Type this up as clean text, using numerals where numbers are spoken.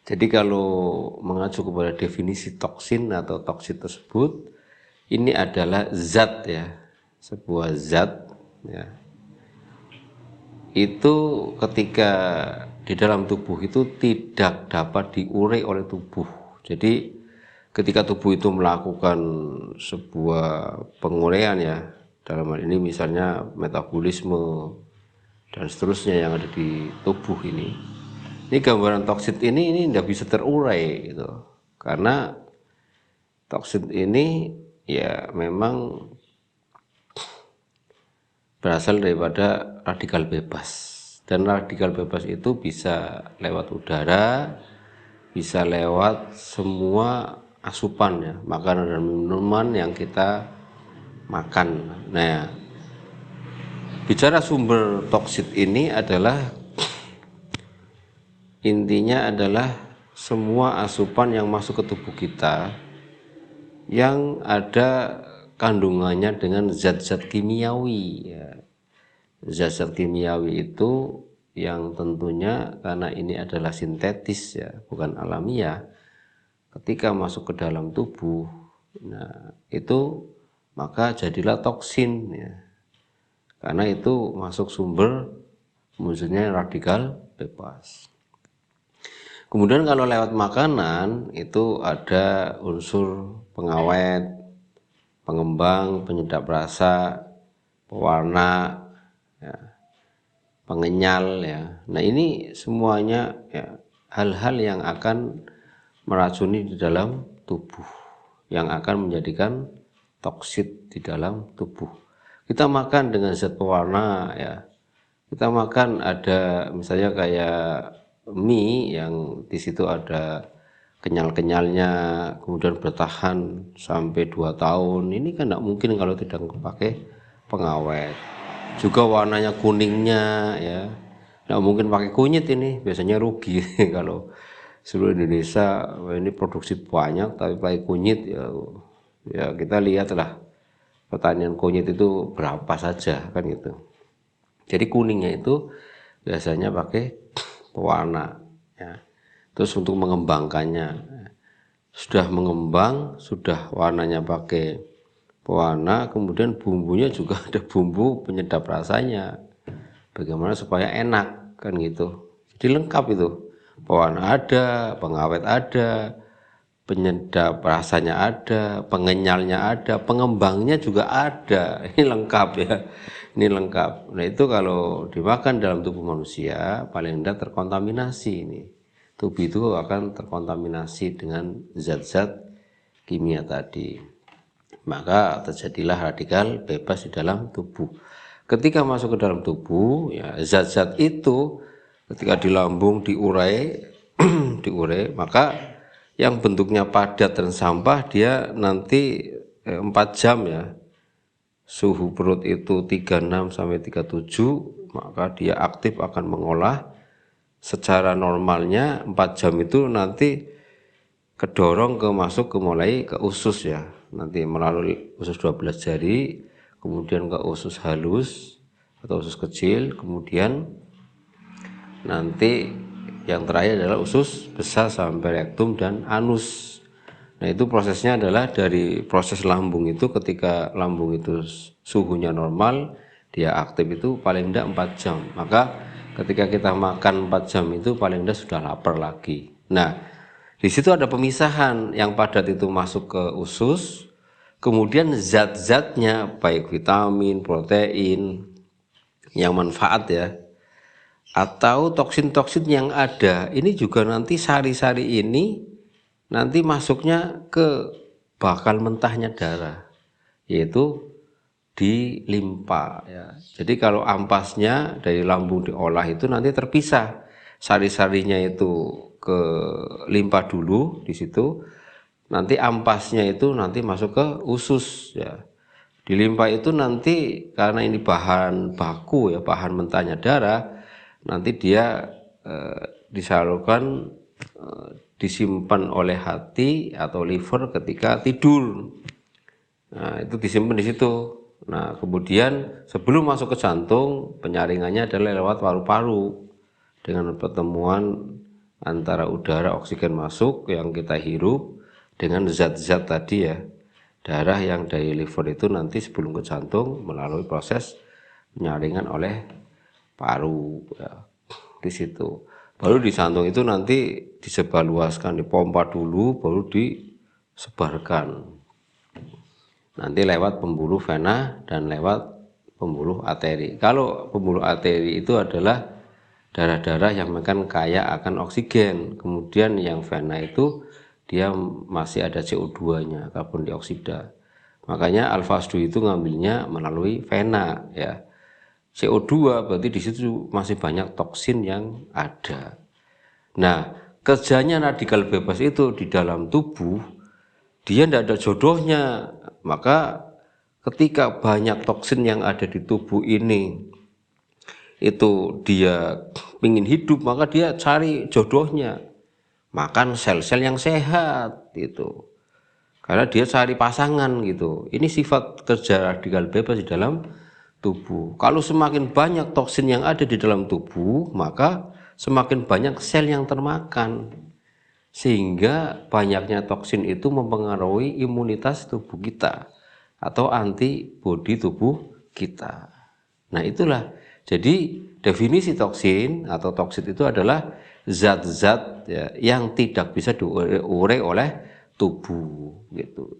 Jadi kalau mengacu kepada definisi toksin atau toksit tersebut, ini adalah zat ya, sebuah zat ya. Itu ketika di dalam tubuh itu tidak dapat diurai oleh tubuh. Jadi ketika tubuh itu melakukan sebuah penguraian ya, dalam hal ini misalnya metabolisme dan seterusnya yang ada di tubuh ini gambaran toksit ini tidak bisa terurai gitu. Karena toksit ini ya memang berasal daripada radikal bebas, dan radikal bebas itu bisa lewat udara, bisa lewat semua asupan ya, makanan dan minuman yang kita makan. Nah, bicara sumber toksit ini adalah intinya adalah semua asupan yang masuk ke tubuh kita yang ada kandungannya dengan zat-zat kimiawi ya. Zat-zat kimiawi itu yang tentunya karena ini adalah sintetis ya, bukan alamiah, ketika masuk ke dalam tubuh, nah itu maka jadilah toksin ya, karena itu masuk sumber munculnya radikal bebas. Kemudian kalau lewat makanan itu ada unsur pengawet, pengembang, penyedap rasa, pewarna, ya, pengenyal ya. Nah ini semuanya ya, hal-hal yang akan meracuni di dalam tubuh, yang akan menjadikan toksit di dalam tubuh. Kita makan dengan zat pewarna ya, kita makan ada misalnya kayak mie yang di situ ada kenyal-kenyalnya, kemudian bertahan sampai 2 tahun. Ini kan tidak mungkin kalau tidak pakai pengawet. Juga warnanya kuningnya ya, tidak mungkin pakai kunyit, ini biasanya rugi kalau seluruh Indonesia ini produksi banyak tapi pakai kunyit ya, ya kita lihatlah pertanian kunyit itu berapa saja kan gitu. Jadi kuningnya itu biasanya pakai pewarna ya. Terus untuk mengembangkannya, sudah mengembang, sudah warnanya pakai pewarna, kemudian bumbunya juga ada bumbu penyedap rasanya, bagaimana supaya enak kan gitu. Jadi lengkap itu, pewarna ada, pengawet ada, penyedap rasanya ada, pengenyalnya ada, pengembangnya juga ada. Ini lengkap ya, ini lengkap. Nah itu kalau dimakan dalam tubuh manusia paling tidak terkontaminasi ini. Tubuh itu akan terkontaminasi dengan zat-zat kimia tadi. Maka terjadilah radikal bebas di dalam tubuh. Ketika masuk ke dalam tubuh, ya zat-zat itu ketika di lambung diurai, diurai, maka yang bentuknya padat dan sampah dia nanti 4 jam ya. Suhu perut itu 36 sampai 37, maka dia aktif akan mengolah. Secara normalnya 4 jam itu nanti kedorong masuk mulai ke usus ya, nanti melalui usus 12 jari, kemudian ke usus halus atau usus kecil, kemudian nanti yang terakhir adalah usus besar sampai rektum dan anus. Nah itu prosesnya adalah dari proses lambung itu, ketika lambung itu suhunya normal, dia aktif itu paling tidak 4 jam. Maka ketika kita makan 4 jam itu paling tidak sudah lapar lagi. Nah di situ ada pemisahan, yang padat itu masuk ke usus, kemudian zat-zatnya baik vitamin, protein yang manfaat ya, atau toksin-toksin yang ada, ini juga nanti sari-sari ini nanti masuknya ke bakal mentahnya darah, yaitu di limpa ya. Jadi kalau ampasnya dari lambung diolah itu nanti terpisah, sari-sarinya itu ke limpa dulu, di situ nanti ampasnya itu nanti masuk ke usus ya. Di limpa itu nanti karena ini bahan baku ya, bahan mentahnya darah, nanti dia disalurkan, disimpan oleh hati atau liver ketika tidur. Nah itu disimpan di situ. Nah kemudian sebelum masuk ke jantung, penyaringannya adalah lewat paru-paru dengan pertemuan antara udara oksigen masuk yang kita hirup dengan zat-zat tadi ya, darah yang dari liver itu nanti sebelum ke jantung melalui proses penyaringan oleh paru ya, di situ. Baru di jantung itu nanti disebarluaskan, dipompa dulu, baru disebarkan. Nanti lewat pembuluh vena dan lewat pembuluh arteri. Kalau pembuluh arteri itu adalah darah-darah yang makan kaya akan oksigen. Kemudian yang vena itu dia masih ada CO2-nya, karbon dioksida. Makanya Al-Fasdu itu ngambilnya melalui vena ya. CO2 berarti di situ masih banyak toksin yang ada. Nah, kerjanya radikal bebas itu di dalam tubuh dia tidak ada jodohnya. Maka ketika banyak toksin yang ada di tubuh ini itu dia ingin hidup, maka dia cari jodohnya, makan sel-sel yang sehat gitu, karena dia cari pasangan gitu. Ini sifat kerja radikal bebas di dalam tubuh. Kalau semakin banyak toksin yang ada di dalam tubuh, maka semakin banyak sel yang termakan, sehingga banyaknya toksin itu mempengaruhi imunitas tubuh kita atau antibodi tubuh kita. Nah itulah, jadi definisi toksin atau toksit itu adalah zat-zat ya, yang tidak bisa diurai oleh tubuh gitu.